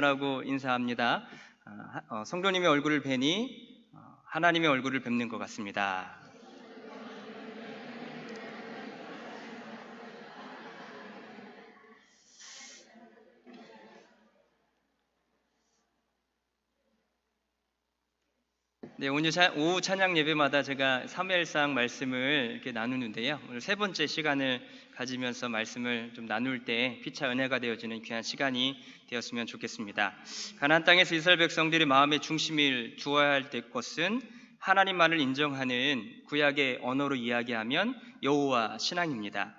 여러분하고 인사합니다. 성도님의 얼굴을 뵈니 하나님의 얼굴을 뵙는 것 같습니다. 네, 오늘 오후 찬양 예배마다 제가 사무엘상 말씀을 이렇게 나누는데요. 오늘 세 번째 시간을 가지면서 말씀을 좀 나눌 때 피차 은혜가 되어지는 귀한 시간이 되었으면 좋겠습니다. 가나안 땅에서 이스라엘 백성들이 마음의 중심을 두어야 할 것은 하나님만을 인정하는 구약의 언어로 이야기하면 여호와 신앙입니다.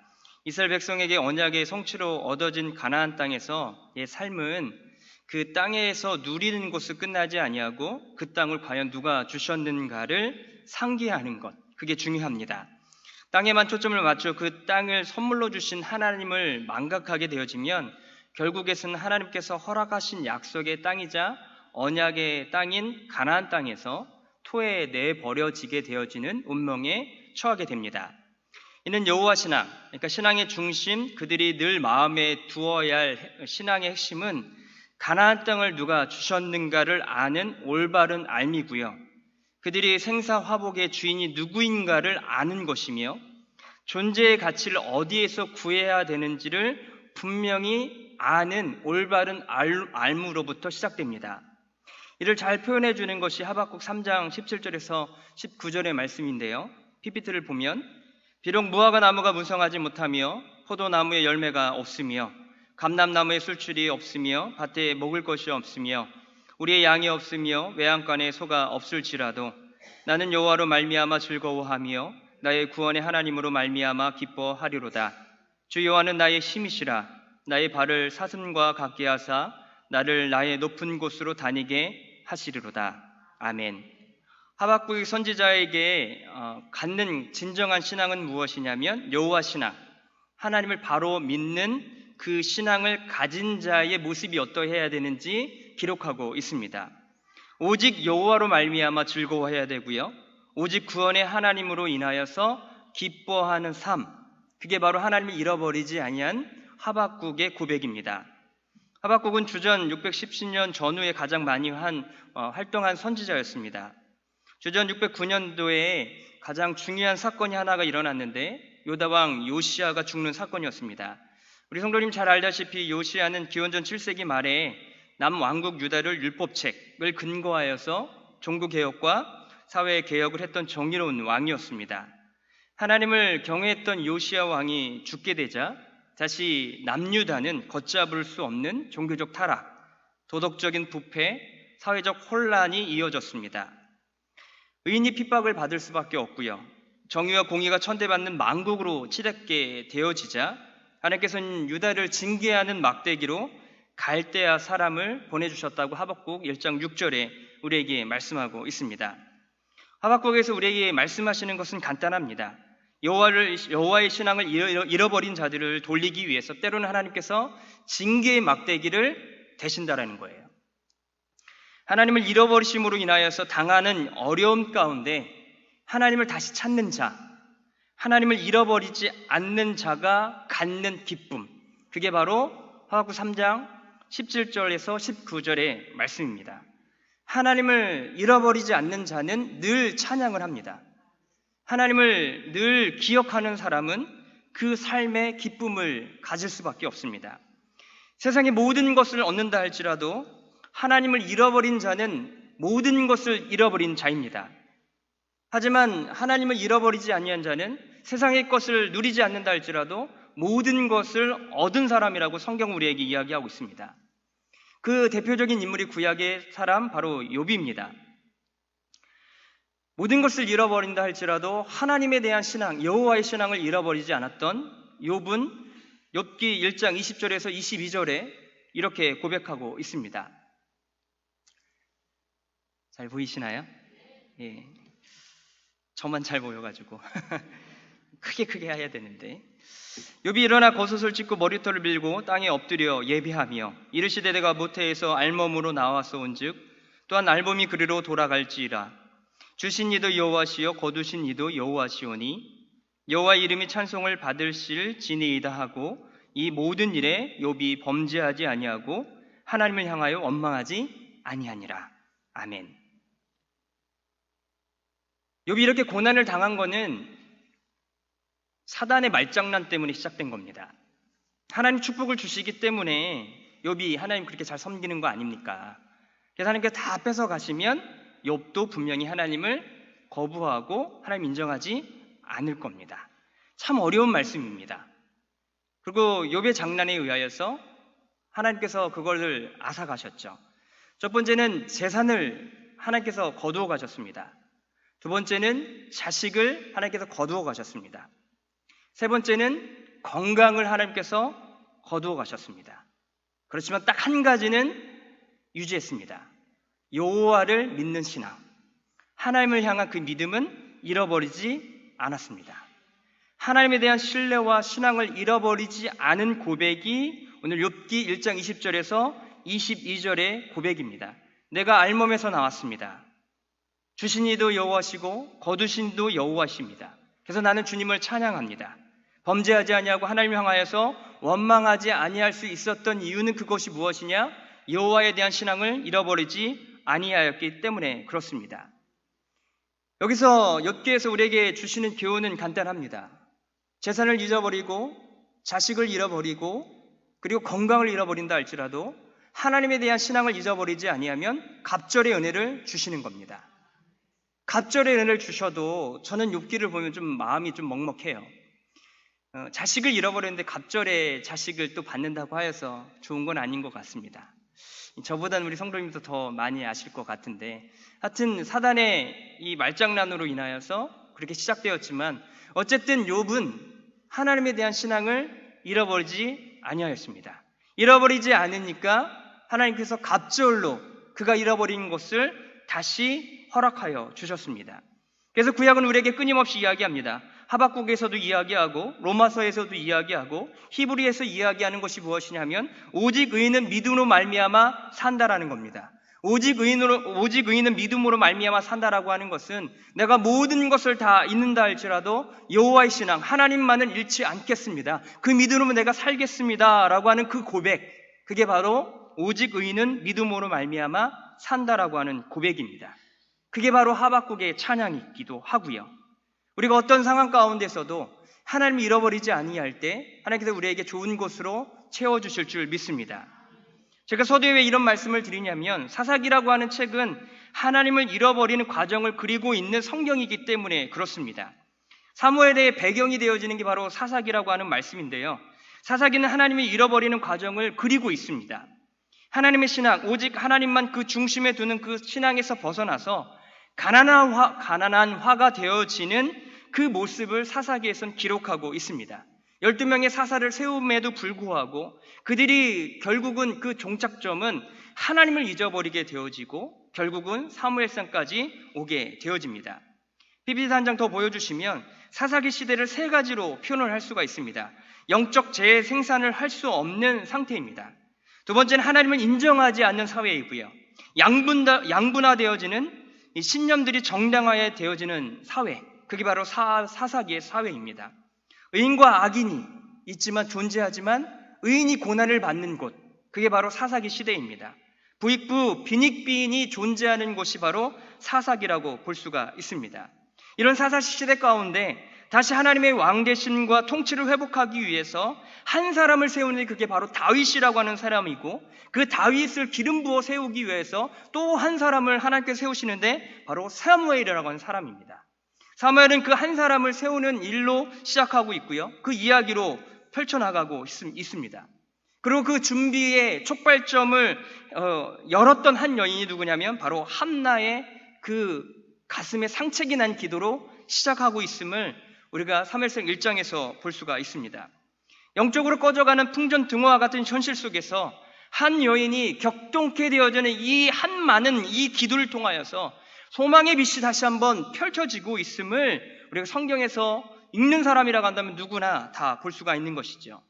이스라엘 백성에게 언약의 성취로 얻어진 가나안 땅에서의 삶은 그 땅에서 누리는 것을 끝나지 아니하고 그 땅을 과연 누가 주셨는가를 상기하는 것, 그게 중요합니다. 땅에만 초점을 맞춰 그 땅을 선물로 주신 하나님을 망각하게 되어지면 결국에는 하나님께서 허락하신 약속의 땅이자 언약의 땅인 가나안 땅에서 토해에 내버려지게 되어지는 운명에 처하게 됩니다. 이는 여호와 신앙, 그러니까 신앙의 중심, 그들이 늘 마음에 두어야 할 신앙의 핵심은 가나안 땅을 누가 주셨는가를 아는 올바른 알미고요. 그들이 생사화복의 주인이 누구인가를 아는 것이며 존재의 가치를 어디에서 구해야 되는지를 분명히 아는 올바른 알무로부터 시작됩니다. 이를 잘 표현해 주는 것이 하박국 3장 17절에서 19절의 말씀인데요. PPT를 보면 비록 무화과 나무가 무성하지 못하며 포도나무의 열매가 없으며 감람나무에 술출이 없으며 밭에 먹을 것이 없으며 우리의 양이 없으며 외양간에 소가 없을지라도 나는 여호와로 말미암아 즐거워하며 나의 구원의 하나님으로 말미암아 기뻐하리로다. 주 여호와는 나의 힘이시라. 나의 발을 사슴과 같게 하사 나를 나의 높은 곳으로 다니게 하시리로다. 아멘. 하박국의 선지자에게 갖는 진정한 신앙은 무엇이냐면 여호와 신앙, 하나님을 바로 믿는 그 신앙을 가진 자의 모습이 어떠해야 되는지 기록하고 있습니다. 오직 여호와로 말미암아 즐거워해야 되고요. 오직 구원의 하나님으로 인하여서 기뻐하는 삶, 그게 바로 하나님을 잃어버리지 아니한 하박국의 고백입니다. 하박국은 주전 610년 전후에 가장 많이 활동한 선지자였습니다. 주전 609년도에 가장 중요한 사건이 하나가 일어났는데 요다왕 요시야가 죽는 사건이었습니다. 우리 성도님 잘 알다시피 요시야는 기원전 7세기 말에 남왕국 유다를 율법책을 근거하여서 종교개혁과 사회개혁을 했던 정의로운 왕이었습니다. 하나님을 경외했던 요시야 왕이 죽게 되자 다시 남유다는 걷잡을 수 없는 종교적 타락, 도덕적인 부패, 사회적 혼란이 이어졌습니다. 의인이 핍박을 받을 수밖에 없고요. 정의와 공의가 천대받는 망국으로 치닫게 되어지자 하나님께서는 유다를 징계하는 막대기로 갈대아 사람을 보내주셨다고 하박국 1장 6절에 우리에게 말씀하고 있습니다. 하박국에서 우리에게 말씀하시는 것은 간단합니다. 여호와의 신앙을 잃어버린 자들을 돌리기 위해서 때로는 하나님께서 징계의 막대기를 대신다라는 거예요. 하나님을 잃어버리심으로 인하여서 당하는 어려움 가운데 하나님을 다시 찾는 자, 하나님을 잃어버리지 않는 자가 갖는 기쁨, 그게 바로 하박국 3장 17절에서 19절의 말씀입니다. 하나님을 잃어버리지 않는 자는 늘 찬양을 합니다. 하나님을 늘 기억하는 사람은 그 삶의 기쁨을 가질 수밖에 없습니다. 세상의 모든 것을 얻는다 할지라도 하나님을 잃어버린 자는 모든 것을 잃어버린 자입니다. 하지만 하나님을 잃어버리지 아니한 자는 세상의 것을 누리지 않는다 할지라도 모든 것을 얻은 사람이라고 성경 우리에게 이야기하고 있습니다. 그 대표적인 인물이 구약의 사람 바로 욥입니다. 모든 것을 잃어버린다 할지라도 하나님에 대한 신앙, 여호와의 신앙을 잃어버리지 않았던 욥은 욥기 1장 20절에서 22절에 이렇게 고백하고 있습니다. 잘 보이시나요? 예. 저만 잘 보여가지고 크게 해야 되는데 욥이 일어나 겉옷을 찢고 머리털을 밀고 땅에 엎드려 예배하며 이르시되 내가 모태에서 알몸으로 나와서 온즉 또한 알몸이 그리로 돌아갈지이라 주신 이도 여호와시요 거두신 이도 여호와시오니 여호와 이름이 찬송을 받으실 지니이다 하고 이 모든 일에 욥이 범죄하지 아니하고 하나님을 향하여 원망하지 아니하니라. 아멘. 욥이 이렇게 고난을 당한 것은 사단의 말장난 때문에 시작된 겁니다. 하나님 축복을 주시기 때문에 욥이 하나님 그렇게 잘 섬기는 거 아닙니까? 그래서 하나님께서 다 뺏어 가시면 욥도 분명히 하나님을 거부하고 하나님 인정하지 않을 겁니다. 참 어려운 말씀입니다. 그리고 욥의 장난에 의하여서 하나님께서 그것을 앗아가셨죠. 첫 번째는 재산을 하나님께서 거두어 가셨습니다. 두 번째는 자식을 하나님께서 거두어 가셨습니다. 세 번째는 건강을 하나님께서 거두어 가셨습니다. 그렇지만 딱 한 가지는 유지했습니다. 여호와를 믿는 신앙, 하나님을 향한 그 믿음은 잃어버리지 않았습니다. 하나님에 대한 신뢰와 신앙을 잃어버리지 않은 고백이 오늘 욥기 1장 20절에서 22절의 고백입니다. 내가 알몸에서 나왔습니다. 주신 이도 여호와시고 거두신 이도 여호와십니다. 그래서 나는 주님을 찬양합니다. 범죄하지 아니하고 하나님을 향하여서 원망하지 아니할 수 있었던 이유는 그것이 무엇이냐? 여호와에 대한 신앙을 잃어버리지 아니하였기 때문에 그렇습니다. 여기서 욥기에서 우리에게 주시는 교훈은 간단합니다. 재산을 잊어버리고 자식을 잃어버리고 그리고 건강을 잃어버린다 할지라도 하나님에 대한 신앙을 잊어버리지 아니하면 갑절의 은혜를 주시는 겁니다. 갑절의 은혜를 주셔도 저는 욥기를 보면 좀 마음이 좀 먹먹해요. 자식을 잃어버렸는데 갑절에 자식을 또 받는다고 하여서 좋은 건 아닌 것 같습니다. 저보다는 우리 성도님도 더 많이 아실 것 같은데 하여튼 사단의 이 말장난으로 인하여서 그렇게 시작되었지만 어쨌든 욥은 하나님에 대한 신앙을 잃어버리지 아니하였습니다. 잃어버리지 않으니까 하나님께서 갑절로 그가 잃어버린 것을 다시 허락하여 주셨습니다. 그래서 구약은 우리에게 끊임없이 이야기합니다. 하박국에서도 이야기하고 로마서에서도 이야기하고 히브리에서 이야기하는 것이 무엇이냐면 오직 의인은 믿음으로 말미암아 산다라는 겁니다. 오직 의인은 믿음으로 말미암아 산다라고 하는 것은 내가 모든 것을 다 잃는다 할지라도 여호와의 신앙 하나님만을 잃지 않겠습니다. 그 믿음으로 내가 살겠습니다라고 하는 그 고백, 그게 바로 오직 의인은 믿음으로 말미암아 산다라고 하는 고백입니다. 그게 바로 하박국의 찬양이기도 하고요. 우리가 어떤 상황 가운데서도 하나님을 잃어버리지 아니할 때 하나님께서 우리에게 좋은 곳으로 채워주실 줄 믿습니다. 제가 서두에 왜 이런 말씀을 드리냐면 사사기라고 하는 책은 하나님을 잃어버리는 과정을 그리고 있는 성경이기 때문에 그렇습니다. 사무엘의 배경이 되어지는 게 바로 사사기라고 하는 말씀인데요. 사사기는 하나님을 잃어버리는 과정을 그리고 있습니다. 하나님의 신앙, 오직 하나님만 그 중심에 두는 그 신앙에서 벗어나서 가난한 화가 되어지는 그 모습을 사사기에서는 기록하고 있습니다. 12명의 사사를 세움에도 불구하고 그들이 결국은 그 종착점은 하나님을 잊어버리게 되어지고 결국은 사무엘상까지 오게 되어집니다. PPT 한 장 더 보여주시면 사사기 시대를 세 가지로 표현을 할 수가 있습니다. 영적 재생산을 할 수 없는 상태입니다. 두 번째는 하나님을 인정하지 않는 사회이고요. 양분화되어지는 이 신념들이 정당화에 되어지는 사회, 그게 바로 사사기의 사회입니다. 의인과 악인이 있지만 존재하지만 의인이 고난을 받는 곳, 그게 바로 사사기 시대입니다. 부익부, 빈익빈이 존재하는 곳이 바로 사사기라고 볼 수가 있습니다. 이런 사사기 시대 가운데 다시 하나님의 왕대심과 통치를 회복하기 위해서 한 사람을 세우는 그게 바로 다윗이라고 하는 사람이고 그 다윗을 기름 부어 세우기 위해서 또 한 사람을 하나님께서 세우시는데 바로 사무엘이라고 하는 사람입니다. 사무엘은 그 한 사람을 세우는 일로 시작하고 있고요. 그 이야기로 펼쳐나가고 있습니다. 그리고 그 준비의 촉발점을 열었던 한 여인이 누구냐면 바로 한나의 그 가슴에 상책이 난 기도로 시작하고 있음을 우리가 사무엘상 1장에서 볼 수가 있습니다. 영적으로 꺼져가는 풍전등화와 같은 현실 속에서 한 여인이 격동케 되어지는 이 한 많은 이 기도를 통하여서 소망의 빛이 다시 한번 펼쳐지고 있음을 우리가 성경에서 읽는 사람이라고 한다면 누구나 다 볼 수가 있는 것이죠.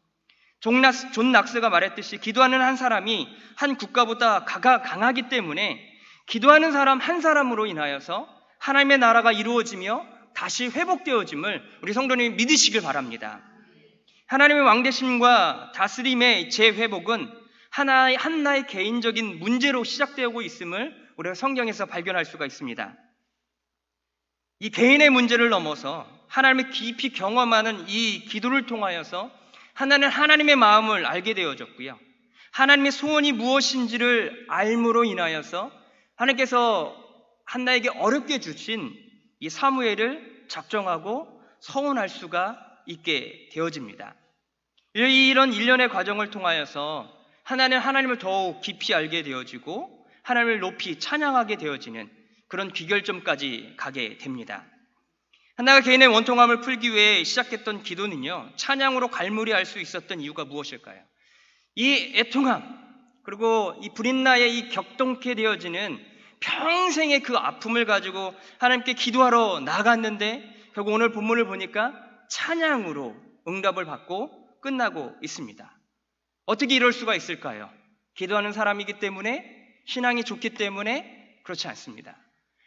존 낙스가 말했듯이 기도하는 한 사람이 한 국가보다 강하기 때문에 기도하는 사람 한 사람으로 인하여서 하나님의 나라가 이루어지며 다시 회복되어짐을 우리 성도님이 믿으시길 바랍니다. 하나님의 왕대심과 다스림의 재회복은 한나의 개인적인 문제로 시작되고 있음을 우리가 성경에서 발견할 수가 있습니다. 이 개인의 문제를 넘어서 하나님을 깊이 경험하는 이 기도를 통하여서 하나는 하나님의 마음을 알게 되어졌고요. 하나님의 소원이 무엇인지를 알므로 인하여서 하나님께서 한나에게 어렵게 주신 이 사무엘을 작정하고 서원할 수가 있게 되어집니다. 이런 일련의 과정을 통하여서 하나는 하나님을 더욱 깊이 알게 되어지고 하나님을 높이 찬양하게 되어지는 그런 귀결점까지 가게 됩니다. 한나가 개인의 원통함을 풀기 위해 시작했던 기도는요, 찬양으로 갈무리할 수 있었던 이유가 무엇일까요? 이 애통함, 그리고 이 브릿나의 이 격동케 되어지는 평생의 그 아픔을 가지고 하나님께 기도하러 나갔는데 결국 오늘 본문을 보니까 찬양으로 응답을 받고 끝나고 있습니다. 어떻게 이럴 수가 있을까요? 기도하는 사람이기 때문에, 신앙이 좋기 때문에? 그렇지 않습니다.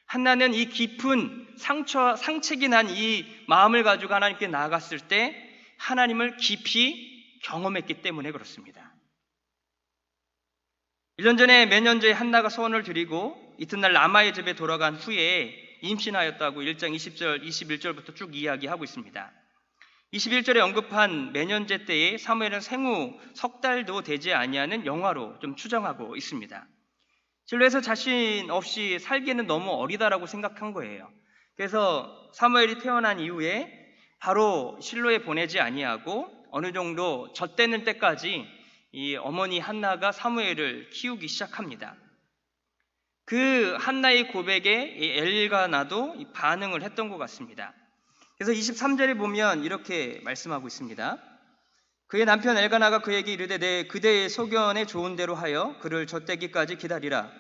한나는 이 깊은 상책이 난 이 마음을 가지고 하나님께 나아갔을 때 하나님을 깊이 경험했기 때문에 그렇습니다. 1년 전에 매년제에 한나가 소원을 드리고 이튿날 라마의 집에 돌아간 후에 임신하였다고 1장 20절, 21절부터 쭉 이야기하고 있습니다. 21절에 언급한 매년제 때에 사무엘은 생후 석 달도 되지 아니하는 영화로 좀 추정하고 있습니다. 실로에서 자신 없이 살기에는 너무 어리다라고 생각한 거예요. 그래서 사무엘이 태어난 이후에 바로 실로에 보내지 아니하고 어느 정도 젖대는 때까지 이 어머니 한나가 사무엘을 키우기 시작합니다. 그 한나의 고백에 엘가나도 반응을 했던 것 같습니다. 그래서 23절에 보면 이렇게 말씀하고 있습니다. 그의 남편 엘가나가 그에게 이르되 내 그대의 소견에 좋은 대로 하여 그를 젖대기까지 기다리라.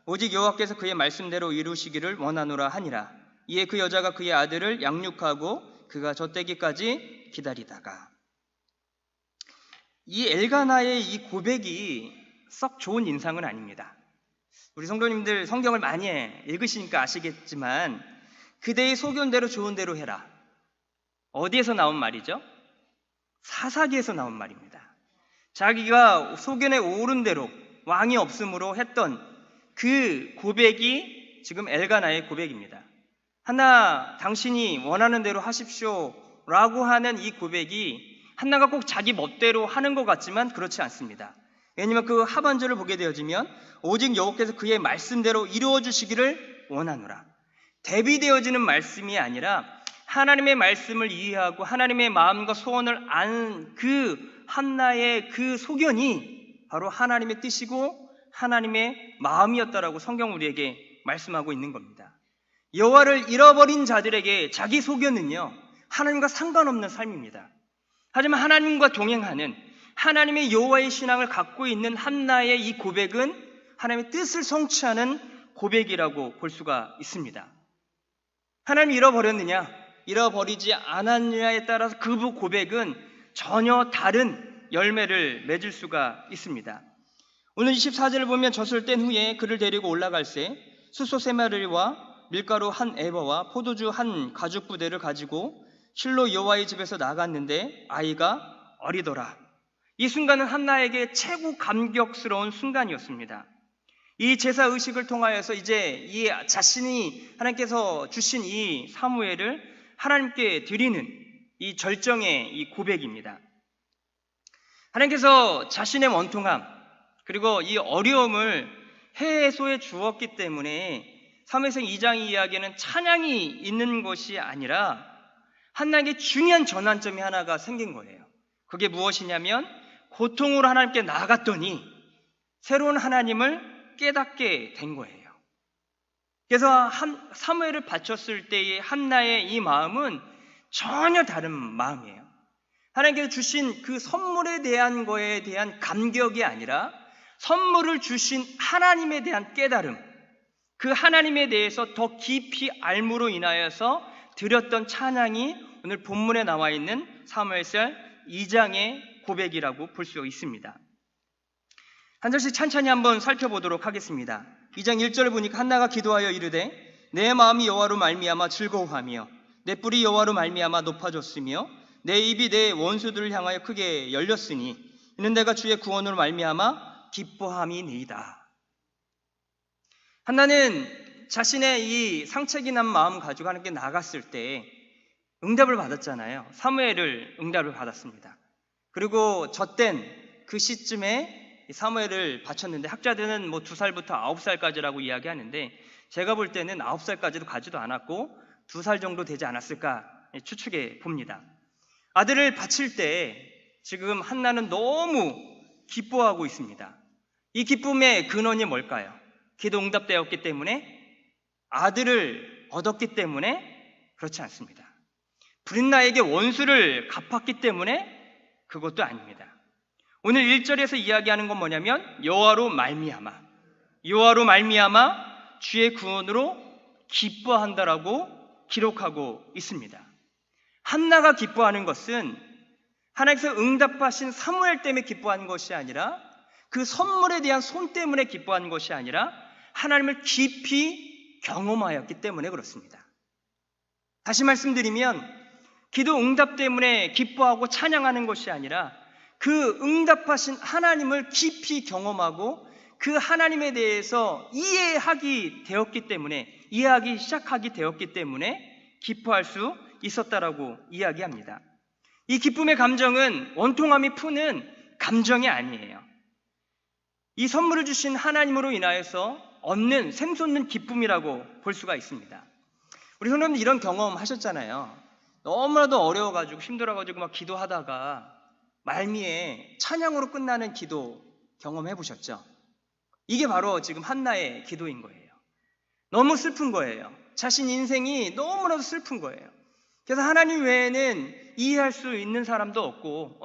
오직 여호와께서 그의 말씀대로 이루시기를 원하노라 하니라. 이에 그 여자가 그의 아들을 양육하고 그가 젖대기까지 기다리다가, 이 엘가나의 이 고백이 썩 좋은 인상은 아닙니다. 우리 성도님들 성경을 많이 읽으시니까 아시겠지만 그대의 소견대로 좋은 대로 해라. 어디에서 나온 말이죠? 사사기에서 나온 말입니다. 자기가 소견에 오른 대로 왕이 없으므로 했던 그 고백이 지금 엘가나의 고백입니다. 한나, 당신이 원하는 대로 하십시오 라고 하는 이 고백이 한나가 꼭 자기 멋대로 하는 것 같지만 그렇지 않습니다. 왜냐하면 그 하반절을 보게 되어지면 오직 여호와께서 그의 말씀대로 이루어 주시기를 원하노라. 대비되어지는 말씀이 아니라 하나님의 말씀을 이해하고 하나님의 마음과 소원을 아는 그 한나의 그 소견이 바로 하나님의 뜻이고 하나님의 마음이었다라고 성경 우리에게 말씀하고 있는 겁니다. 여호와를 잃어버린 자들에게 자기 소견은요, 하나님과 상관없는 삶입니다. 하지만 하나님과 동행하는 하나님의 여호와의 신앙을 갖고 있는 한나의 이 고백은 하나님의 뜻을 성취하는 고백이라고 볼 수가 있습니다. 하나님이 잃어버렸느냐, 잃어버리지 않았느냐에 따라서 그 고백은 전혀 다른 열매를 맺을 수가 있습니다. 오늘 24절을 보면 젖을 뗀 후에 그를 데리고 올라갈새 숫소 3마리와 밀가루 1에버와 포도주 1 가죽 부대를 가지고 실로 여호와의 집에서 나갔는데 아이가 어리더라. 이 순간은 한나에게 최고 감격스러운 순간이었습니다. 이 제사 의식을 통하여서 이제 이 자신이 하나님께서 주신 이 사무엘을 하나님께 드리는 이 절정의 이 고백입니다. 하나님께서 자신의 원통함 그리고 이 어려움을 해소해 주었기 때문에 사무엘상 2장 이야기에는 찬양이 있는 것이 아니라 한나에게 중요한 전환점이 하나가 생긴 거예요. 그게 무엇이냐면 고통으로 하나님께 나아갔더니 새로운 하나님을 깨닫게 된 거예요. 그래서 사무엘을 바쳤을 때의 한나의 이 마음은 전혀 다른 마음이에요. 하나님께서 주신 그 선물에 대한 거에 대한 감격이 아니라 선물을 주신 하나님에 대한 깨달음, 그 하나님에 대해서 더 깊이 알므로 인하여서 드렸던 찬양이 오늘 본문에 나와 있는 사무엘상 2장의 고백이라고 볼 수 있습니다. 한 절씩 찬찬히 한번 살펴보도록 하겠습니다. 2장 1절을 보니까 한나가 기도하여 이르되 내 마음이 여호와로 말미암아 즐거워하며 내 뿔이 여호와로 말미암아 높아졌으며 내 입이 내 원수들을 향하여 크게 열렸으니 이는 내가 주의 구원으로 말미암아 기뻐함이니이다. 한나는 자신의 이 상책이 난 마음 가지고 하나님께 나갔을 때 응답을 받았잖아요. 사무엘을 응답을 받았습니다. 그리고 젖된 그 시점에 사무엘을 바쳤는데, 학자들은 2살부터 9살까지라고 이야기하는데, 제가 볼 때는 9살까지도 가지도 않았고 2살 정도 되지 않았을까 추측해 봅니다. 아들을 바칠 때 지금 한나는 너무 기뻐하고 있습니다. 이 기쁨의 근원이 뭘까요? 기도 응답되었기 때문에? 아들을 얻었기 때문에? 그렇지 않습니다. 브릿나에게 원수를 갚았기 때문에? 그것도 아닙니다. 오늘 1절에서 이야기하는 건 뭐냐면 여호와로 말미암아 주의 구원으로 기뻐한다라고 기록하고 있습니다. 한나가 기뻐하는 것은 하나님께서 응답하신 사무엘 때문에 기뻐하는 것이 아니라, 그 선물에 대한 손 때문에 기뻐하는 것이 아니라 하나님을 깊이 경험하였기 때문에 그렇습니다. 다시 말씀드리면 기도 응답 때문에 기뻐하고 찬양하는 것이 아니라 그 응답하신 하나님을 깊이 경험하고 그 하나님에 대해서 이해하기 시작하기 되었기 때문에 기뻐할 수 있었다라고 이야기합니다. 이 기쁨의 감정은 원통함이 푸는 감정이 아니에요. 이 선물을 주신 하나님으로 인하여서 얻는 샘솟는 기쁨이라고 볼 수가 있습니다. 우리 성도님들 이런 경험 하셨잖아요. 너무나도 어려워가지고 힘들어가지고 막 기도하다가 말미에 찬양으로 끝나는 기도 경험해 보셨죠? 이게 바로 지금 한나의 기도인 거예요. 너무 슬픈 거예요. 자신 인생이 너무나도 슬픈 거예요. 그래서 하나님 외에는 이해할 수 있는 사람도 없고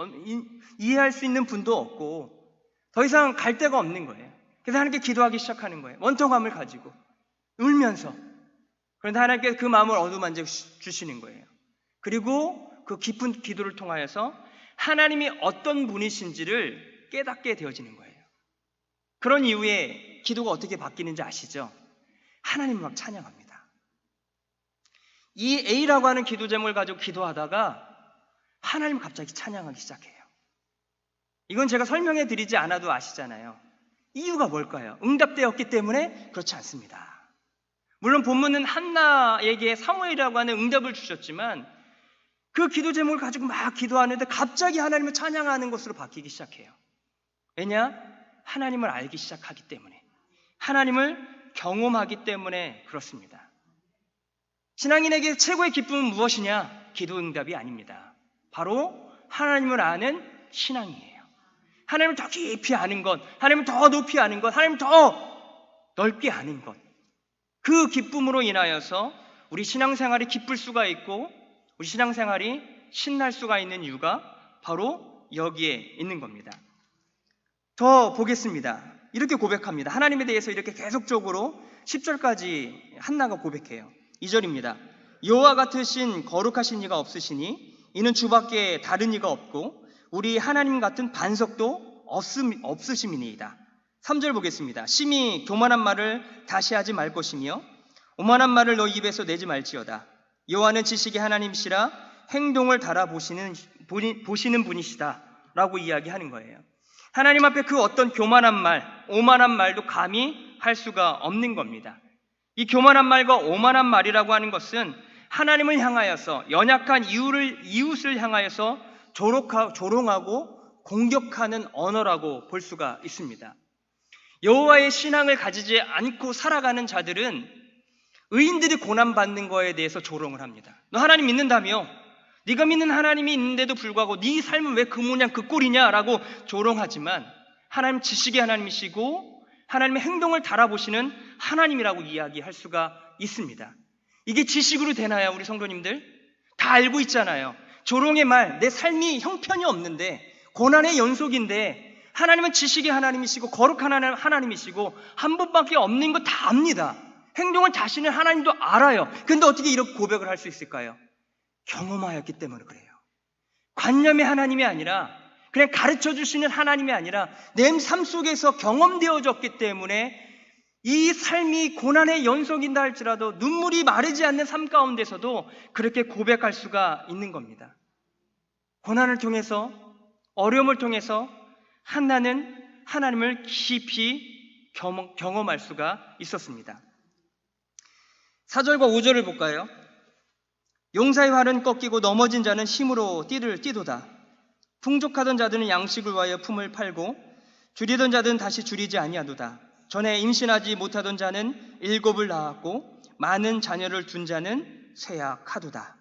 이해할 수 있는 분도 없고 더 이상 갈 데가 없는 거예요. 그래서 하나님께 기도하기 시작하는 거예요. 원통함을 가지고 울면서. 그런데 하나님께서 그 마음을 어루만져 주시는 거예요. 그리고 그 깊은 기도를 통하여서 하나님이 어떤 분이신지를 깨닫게 되어지는 거예요. 그런 이후에 기도가 어떻게 바뀌는지 아시죠? 하나님을 막 찬양합니다. 이 A라고 하는 기도 제목을 가지고 기도하다가 하나님을 갑자기 찬양하기 시작해요. 이건 제가 설명해 드리지 않아도 아시잖아요. 이유가 뭘까요? 응답되었기 때문에? 그렇지 않습니다. 물론 본문은 한나에게 사무엘이라고 하는 응답을 주셨지만 그 기도 제목을 가지고 막 기도하는데 갑자기 하나님을 찬양하는 것으로 바뀌기 시작해요. 왜냐? 하나님을 알기 시작하기 때문에, 하나님을 경험하기 때문에 그렇습니다. 신앙인에게 최고의 기쁨은 무엇이냐? 기도 응답이 아닙니다. 바로 하나님을 아는 신앙이에요. 하나님을 더 깊이 아는 것, 하나님을 더 높이 아는 것, 하나님을 더 넓게 아는 것. 그 기쁨으로 인하여서 우리 신앙생활이 기쁠 수가 있고 우리 신앙생활이 신날 수가 있는 이유가 바로 여기에 있는 겁니다. 더 보겠습니다. 이렇게 고백합니다. 하나님에 대해서 이렇게 계속적으로 10절까지 한나가 고백해요. 2절입니다. 여호와 같으신 거룩하신 이가 없으시니 이는 주밖에 다른 이가 없고 우리 하나님 같은 반석도 없으심이니이다. 3절 보겠습니다. 심히 교만한 말을 다시 하지 말 것이며 오만한 말을 너 입에서 내지 말지어다. 여호와는 지식의 하나님이시라 행동을 달아보시는 분이시다 라고 이야기하는 거예요. 하나님 앞에 그 어떤 교만한 말, 오만한 말도 감히 할 수가 없는 겁니다. 이 교만한 말과 오만한 말이라고 하는 것은 하나님을 향하여서, 연약한 이웃을 향하여서 조롱하고 공격하는 언어라고 볼 수가 있습니다. 여호와의 신앙을 가지지 않고 살아가는 자들은 의인들이 고난받는 거에 대해서 조롱을 합니다. 너 하나님 믿는다며? 네가 믿는 하나님이 있는데도 불구하고 네 삶은 왜 그 모양 그 꼴이냐라고 조롱하지만 하나님 지식의 하나님이시고 하나님의 행동을 달아보시는 하나님이라고 이야기할 수가 있습니다. 이게 지식으로 되나요? 우리 성도님들? 다 알고 있잖아요. 조롱의 말, 내 삶이 형편이 없는데 고난의 연속인데 하나님은 지식의 하나님이시고 거룩한 하나님이시고 한 분밖에 없는 거 다 압니다. 행동을 다시는 하나님도 알아요. 근데 어떻게 이렇게 고백을 할 수 있을까요? 경험하였기 때문에 그래요. 관념의 하나님이 아니라 그냥 가르쳐 주시는 하나님이 아니라 내 삶 속에서 경험되어졌기 때문에 이 삶이 고난의 연속인다 할지라도 눈물이 마르지 않는 삶 가운데서도 그렇게 고백할 수가 있는 겁니다. 고난을 통해서, 어려움을 통해서 한나는 하나님을 깊이 경험할 수가 있었습니다. 4절과 5절을 볼까요? 용사의 활은 꺾이고 넘어진 자는 힘으로 띠를 띠도다. 풍족하던 자들은 양식을 위하여 품을 팔고 줄이던 자들은 다시 줄이지 아니하도다. 전에 임신하지 못하던 자는 7을 낳았고 많은 자녀를 둔 자는 쇠약하도다.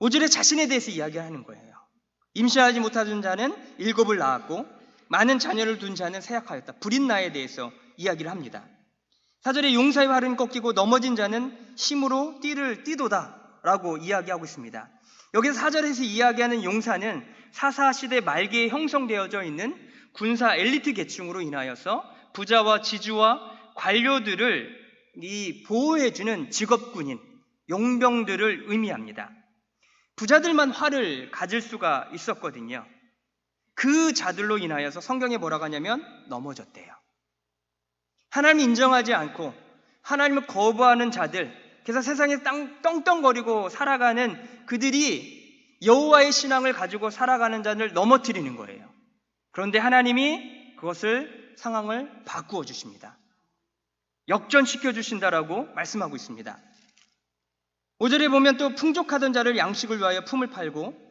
5절에 자신에 대해서 이야기하는 거예요. 임신하지 못하던 자는 7을 낳았고 많은 자녀를 둔 자는 쇠약하였다. 불인나에 대해서 이야기를 합니다. 4절에 용사의 활은 꺾이고 넘어진 자는 힘으로 띠를 띠도다 라고 이야기하고 있습니다. 여기서 4절에서 이야기하는 용사는 사사시대 말기에 형성되어져 있는 군사 엘리트 계층으로 인하여서 부자와 지주와 관료들을 보호해주는 직업군인, 용병들을 의미합니다. 부자들만 활을 가질 수가 있었거든요. 그 자들로 인하여서 성경에 뭐라고 하냐면 넘어졌대요. 하나님 인정하지 않고 하나님을 거부하는 자들, 그래서 세상에 떵떵거리고 살아가는 그들이 여호와의 신앙을 가지고 살아가는 자를 넘어뜨리는 거예요. 그런데 하나님이 그것을 상황을 바꾸어 주십니다. 역전시켜 주신다라고 말씀하고 있습니다. 5절에 보면 또 풍족하던 자를 양식을 위하여 품을 팔고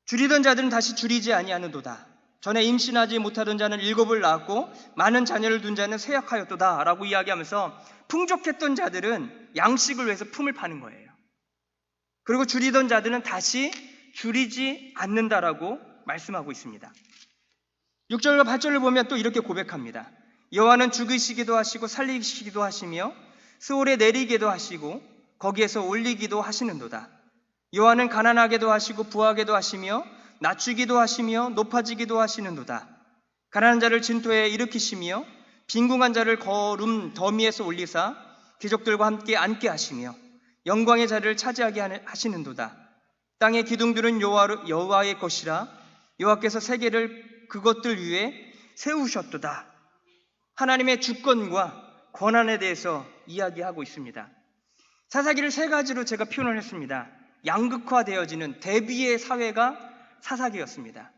줄이던 자들은 다시 줄이지 아니하는도다. 전에 임신하지 못하던 자는 7을 낳았고 많은 자녀를 둔 자는 쇠약하였도다 라고 이야기하면서 풍족했던 자들은 양식을 위해서 품을 파는 거예요. 그리고 줄이던 자들은 다시 줄이지 않는다라고 말씀하고 있습니다. 6절과 8절을 보면 또 이렇게 고백합니다. 여호와는 죽이시기도 하시고 살리시기도 하시며 스올에 내리기도 하시고 거기에서 올리기도 하시는도다. 여호와는 가난하게도 하시고 부하게도 하시며 낮추기도 하시며 높아지기도 하시는도다. 가난한 자를 진토에 일으키시며 빈궁한 자를 거름 더미에서 올리사 귀족들과 함께 앉게 하시며 영광의 자리를 차지하게 하시는도다. 땅의 기둥들은 여호와의 것이라 여호와께서 세계를 그것들 위에 세우셨도다. 하나님의 주권과 권한에 대해서 이야기하고 있습니다. 사사기를 3가지로 제가 표현을 했습니다. 양극화되어지는 대비의 사회가 사사기였습니다.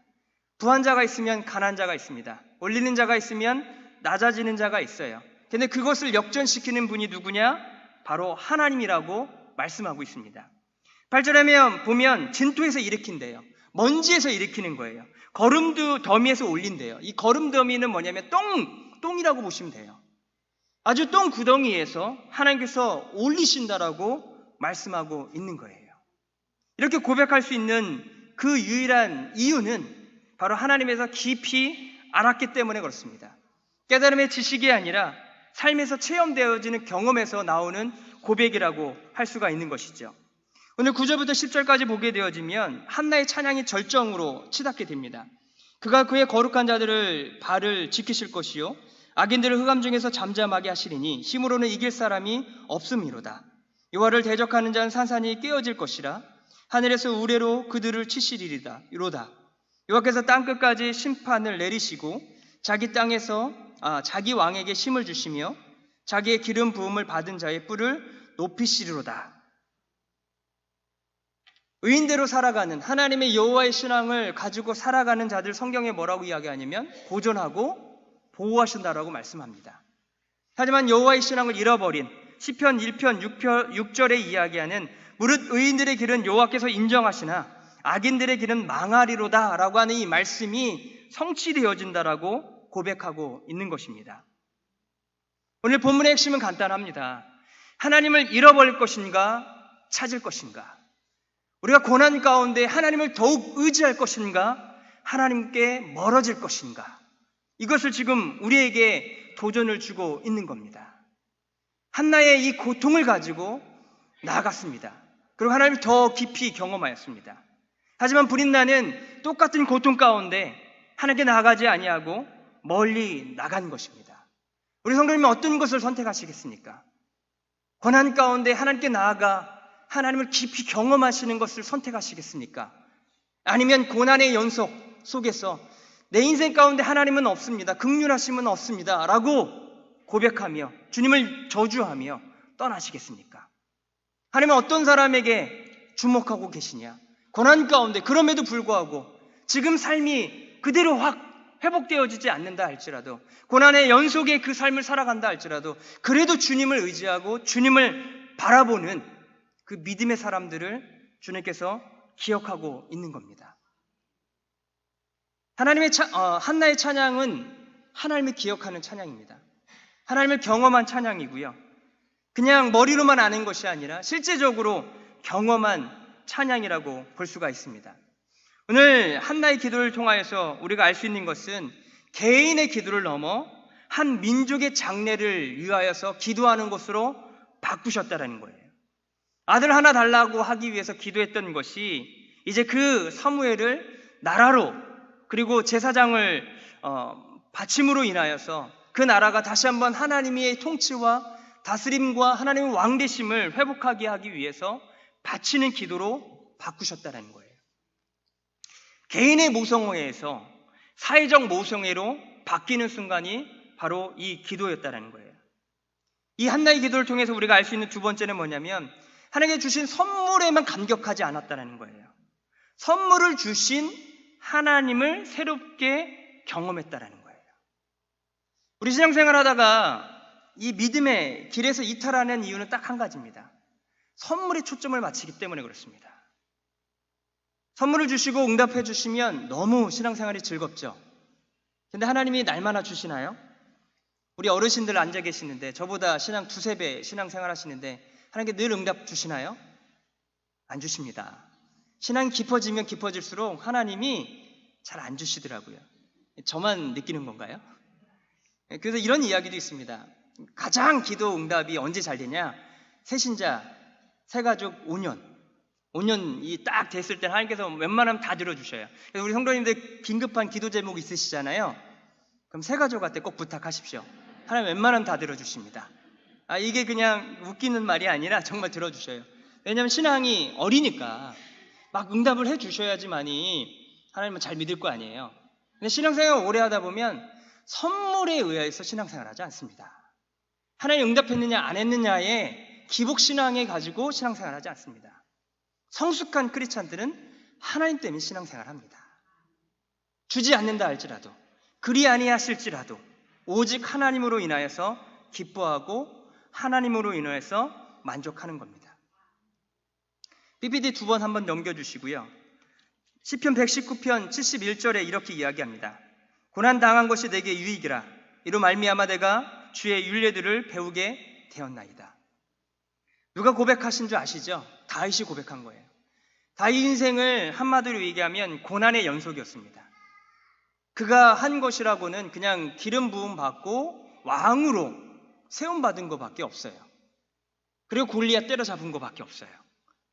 부한 자가 있으면 가난한 자가 있습니다. 올리는 자가 있으면 낮아지는 자가 있어요. 근데 그것을 역전시키는 분이 누구냐? 바로 하나님이라고 말씀하고 있습니다. 8절에 보면 진토에서 일으킨대요. 먼지에서 일으키는 거예요. 거름 더미에서 올린대요. 이 거름 더미는 뭐냐면 똥이라고 보시면 돼요. 아주 똥 구덩이에서 하나님께서 올리신다라고 말씀하고 있는 거예요. 이렇게 고백할 수 있는 그 유일한 이유는 바로 하나님에서 깊이 알았기 때문에 그렇습니다. 깨달음의 지식이 아니라 삶에서 체험되어지는 경험에서 나오는 고백이라고 할 수가 있는 것이죠. 오늘 9절부터 10절까지 보게 되어지면 한나의 찬양이 절정으로 치닫게 됩니다. 그가 그의 거룩한 자들을 발을 지키실 것이요 악인들을 흑암 중에서 잠잠하게 하시리니 힘으로는 이길 사람이 없음이로다. 여호와를 대적하는 자는 산산이 깨어질 것이라 하늘에서 우레로 그들을 치시리리다. 이로다. 여호와께서 땅끝까지 심판을 내리시고 자기 땅에서 자기 왕에게 힘을 주시며 자기의 기름 부음을 받은 자의 뿔을 높이시리로다. 의인대로 살아가는 하나님의 여호와의 신앙을 가지고 살아가는 자들 성경에 뭐라고 이야기하냐면 보존하고 보호하신다라고 말씀합니다. 하지만 여호와의 신앙을 잃어버린 시편 1편 6절에 이야기하는 무릇 의인들의 길은 여호와께서 인정하시나 악인들의 길은 망하리로다 라고 하는 이 말씀이 성취되어진다라고 고백하고 있는 것입니다. 오늘 본문의 핵심은 간단합니다. 하나님을 잃어버릴 것인가 찾을 것인가? 우리가 고난 가운데 하나님을 더욱 의지할 것인가 하나님께 멀어질 것인가? 이것을 지금 우리에게 도전을 주고 있는 겁니다. 한나의 이 고통을 가지고 나아갔습니다. 그리고 하나님을 더 깊이 경험하였습니다. 하지만 불인나는 똑같은 고통 가운데 하나님께 나아가지 아니하고 멀리 나간 것입니다. 우리 성도님은 어떤 것을 선택하시겠습니까? 고난 가운데 하나님께 나아가 하나님을 깊이 경험하시는 것을 선택하시겠습니까? 아니면 고난의 연속 속에서 내 인생 가운데 하나님은 없습니다. 긍휼하심은 없습니다. 라고 고백하며 주님을 저주하며 떠나시겠습니까? 하나님은 어떤 사람에게 주목하고 계시냐? 고난 가운데 그럼에도 불구하고 지금 삶이 그대로 확 회복되어지지 않는다 할지라도, 고난의 연속의 그 삶을 살아간다 할지라도 그래도 주님을 의지하고 주님을 바라보는 그 믿음의 사람들을 주님께서 기억하고 있는 겁니다. 한나의 찬양은 하나님을 기억하는 찬양입니다. 하나님을 경험한 찬양이고요. 그냥 머리로만 아는 것이 아니라 실제적으로 경험한 찬양이라고 볼 수가 있습니다. 오늘 한나의 기도를 통하여서 우리가 알 수 있는 것은 개인의 기도를 넘어 한 민족의 장래를 위하여서 기도하는 것으로 바꾸셨다는 거예요. 아들 하나 달라고 하기 위해서 기도했던 것이 이제 그 사무엘을 나라로, 그리고 제사장을 바침으로 인하여서 그 나라가 다시 한번 하나님의 통치와 다스림과 하나님의 왕되심을 회복하게 하기 위해서 바치는 기도로 바꾸셨다는 거예요. 개인의 모성애에서 사회적 모성애로 바뀌는 순간이 바로 이 기도였다는 거예요. 이 한나의 기도를 통해서 우리가 알 수 있는 두 번째는 뭐냐면, 하나님께 주신 선물에만 감격하지 않았다는 거예요. 선물을 주신 하나님을 새롭게 경험했다는 거예요. 우리 신앙생활 하다가 이 믿음의 길에서 이탈하는 이유는 딱 한 가지입니다. 선물에 초점을 맞추기 때문에 그렇습니다. 선물을 주시고 응답해 주시면 너무 신앙생활이 즐겁죠. 근데 하나님이 날마다 주시나요? 우리 어르신들 앉아 계시는데, 저보다 신앙 두세 배 신앙생활 하시는데 하나님께 늘 응답 주시나요? 안 주십니다. 신앙이 깊어지면 깊어질수록 하나님이 잘 안 주시더라고요. 저만 느끼는 건가요? 그래서 이런 이야기도 있습니다. 가장 기도 응답이 언제 잘 되냐? 새신자, 새가족 5년이 딱 됐을 때 하나님께서 웬만하면 다 들어주셔요. 그래서 우리 성도님들 긴급한 기도 제목 있으시잖아요. 그럼 새가족한테 꼭 부탁하십시오. 하나님 웬만하면 다 들어주십니다. 이게 그냥 웃기는 말이 아니라 정말 들어주셔요. 왜냐하면 신앙이 어리니까 막 응답을 해주셔야지만이 하나님은 잘 믿을 거 아니에요. 근데 신앙생활 오래 하다 보면 선물에 의해서 신앙생활 하지 않습니다. 하나님 응답했느냐 안 했느냐에 기복신앙에 가지고 신앙생활 하지 않습니다. 성숙한 크리스찬들은 하나님 때문에 신앙생활 합니다. 주지 않는다 할지라도, 그리 아니하실지라도 오직 하나님으로 인하여서 기뻐하고 하나님으로 인하여서 만족하는 겁니다. PPT 두 번 한번 넘겨주시고요. 시편 119편 71절에 이렇게 이야기합니다. 고난당한 것이 내게 유익이라. 이로 말미암아 내가 주의 율례들을 배우게 되었나이다. 누가 고백하신 줄 아시죠? 다윗이 고백한 거예요. 다윗 인생을 한마디로 얘기하면 고난의 연속이었습니다. 그가 한 것이라고는 그냥 기름 부음 받고 왕으로 세움 받은 것밖에 없어요. 그리고 골리앗 때려잡은 것밖에 없어요.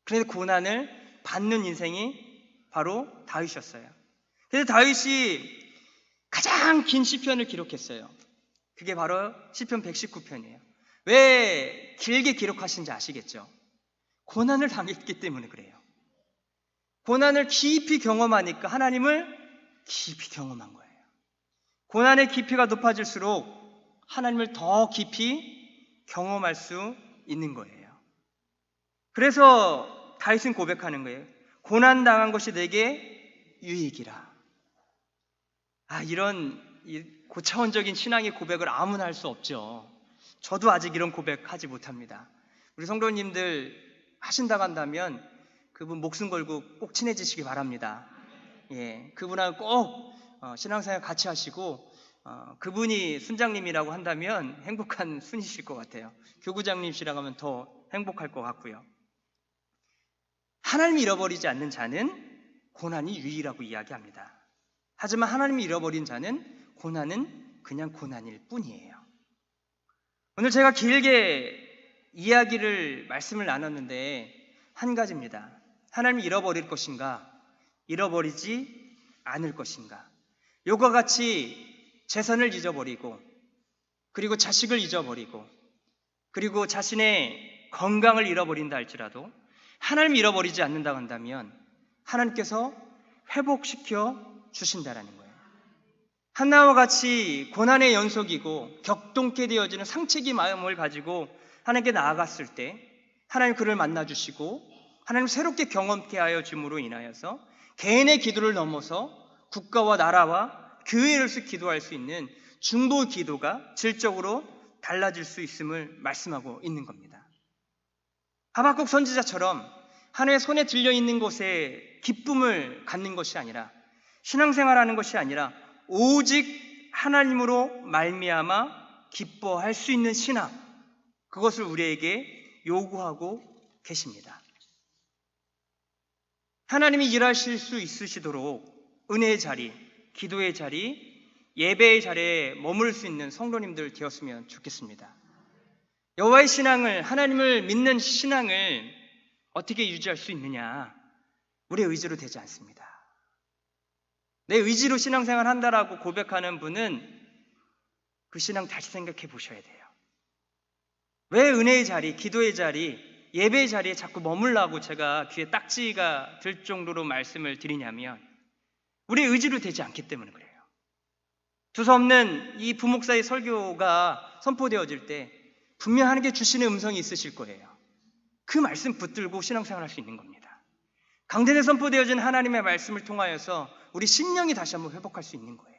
그래서 고난을 받는 인생이 바로 다윗이었어요. 그래서 다윗이 가장 긴 시편을 기록했어요. 그게 바로 시편 119편이에요. 왜 길게 기록하신지 아시겠죠? 고난을 당했기 때문에 그래요. 고난을 깊이 경험하니까 하나님을 깊이 경험한 거예요. 고난의 깊이가 높아질수록 하나님을 더 깊이 경험할 수 있는 거예요. 그래서 다윗은 고백하는 거예요. 고난당한 것이 내게 유익이라. 이런 고차원적인 신앙의 고백을 아무나 할 수 없죠. 저도 아직 이런 고백하지 못합니다. 우리 성도님들 하신다고 한다면 그분 목숨 걸고 꼭 친해지시기 바랍니다. 그분하고 꼭 신앙생활 같이 하시고, 그분이 순장님이라고 한다면 행복한 순이실 것 같아요. 교구장님이시라고 하면 더 행복할 것 같고요. 하나님을 잃어버리지 않는 자는 고난이 유익이라고 이야기합니다. 하지만 하나님을 잃어버린 자는 고난은 그냥 고난일 뿐이에요. 오늘 제가 길게 말씀을 나눴는데 한 가지입니다. 하나님을 잃어버릴 것인가, 잃어버리지 않을 것인가. 요과 같이 재산을 잊어버리고, 그리고 자식을 잊어버리고, 그리고 자신의 건강을 잃어버린다 할지라도 하나님을 잃어버리지 않는다고 한다면 하나님께서 회복시켜 주신다라는 거예요. 한나와 같이 고난의 연속이고 격동케 되어지는 상책의 마음을 가지고 하나님께 나아갔을 때 하나님 그를 만나주시고 하나님 새롭게 경험케 하여 줌으로 인하여서 개인의 기도를 넘어서 국가와 나라와 교회로서 기도할 수 있는 중보 기도가 질적으로 달라질 수 있음을 말씀하고 있는 겁니다. 하박국 선지자처럼 하나님의 손에 들려있는 곳에 기쁨을 갖는 것이 아니라, 신앙생활하는 것이 아니라 오직 하나님으로 말미암아 기뻐할 수 있는 신앙, 그것을 우리에게 요구하고 계십니다. 하나님이 일하실 수 있으시도록 은혜의 자리, 기도의 자리, 예배의 자리에 머물 수 있는 성도님들 되었으면 좋겠습니다. 여호와의 신앙을, 하나님을 믿는 신앙을 어떻게 유지할 수 있느냐? 우리의 의지로 되지 않습니다. 내 의지로 신앙생활 한다라고 고백하는 분은 그 신앙 다시 생각해 보셔야 돼요. 왜 은혜의 자리, 기도의 자리, 예배의 자리에 자꾸 머물라고 제가 귀에 딱지가 들 정도로 말씀을 드리냐면, 우리의 의지로 되지 않기 때문에 그래요. 두서없는 이 부목사의 설교가 선포되어질 때 분명 하나님께 주시는 음성이 있으실 거예요. 그 말씀 붙들고 신앙생활 할 수 있는 겁니다. 강단에 선포되어진 하나님의 말씀을 통하여서 우리 심령이 다시 한번 회복할 수 있는 거예요.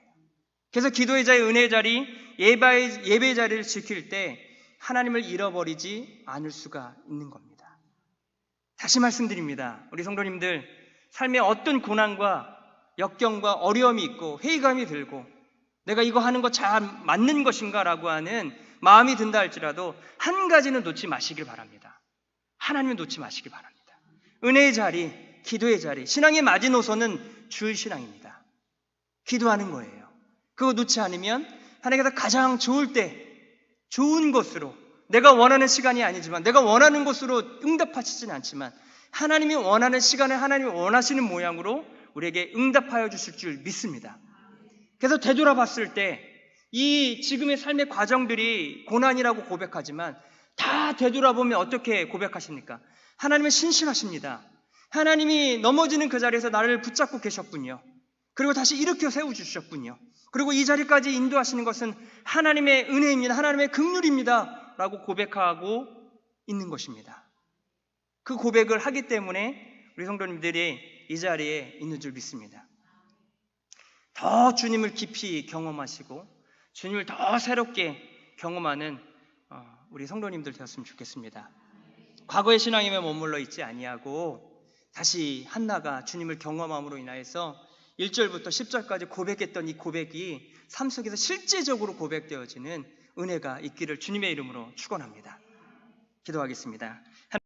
그래서 기도의 자리, 은혜의 자리, 예배의 자리를 지킬 때 하나님을 잃어버리지 않을 수가 있는 겁니다. 다시 말씀드립니다. 우리 성도님들, 삶에 어떤 고난과 역경과 어려움이 있고 회의감이 들고 내가 이거 하는 거 잘 맞는 것인가 라고 하는 마음이 든다 할지라도 한 가지는 놓지 마시길 바랍니다. 하나님을 놓지 마시길 바랍니다. 은혜의 자리, 기도의 자리, 신앙의 마지노선은 주의 신앙입니다. 기도하는 거예요. 그거 놓지 않으면 하나님께서 가장 좋을 때 좋은 것으로, 내가 원하는 시간이 아니지만 내가 원하는 것으로 응답하시지는 않지만 하나님이 원하는 시간을 하나님이 원하시는 모양으로 우리에게 응답하여 주실 줄 믿습니다. 그래서 되돌아봤을 때 이 지금의 삶의 과정들이 고난이라고 고백하지만 다 되돌아보면 어떻게 고백하십니까? 하나님은 신실하십니다. 하나님이 넘어지는 그 자리에서 나를 붙잡고 계셨군요. 그리고 다시 일으켜 세워주셨군요. 그리고 이 자리까지 인도하시는 것은 하나님의 은혜입니다. 하나님의 긍휼입니다. 라고 고백하고 있는 것입니다. 그 고백을 하기 때문에 우리 성도님들이 이 자리에 있는 줄 믿습니다. 더 주님을 깊이 경험하시고 주님을 더 새롭게 경험하는 우리 성도님들 되었으면 좋겠습니다. 과거의 신앙에 머물러 있지 아니하고 다시 한나가 주님을 경험함으로 인하여서 1절부터 10절까지 고백했던 이 고백이 삶 속에서 실제적으로 고백되어지는 은혜가 있기를 주님의 이름으로 축원합니다. 기도하겠습니다.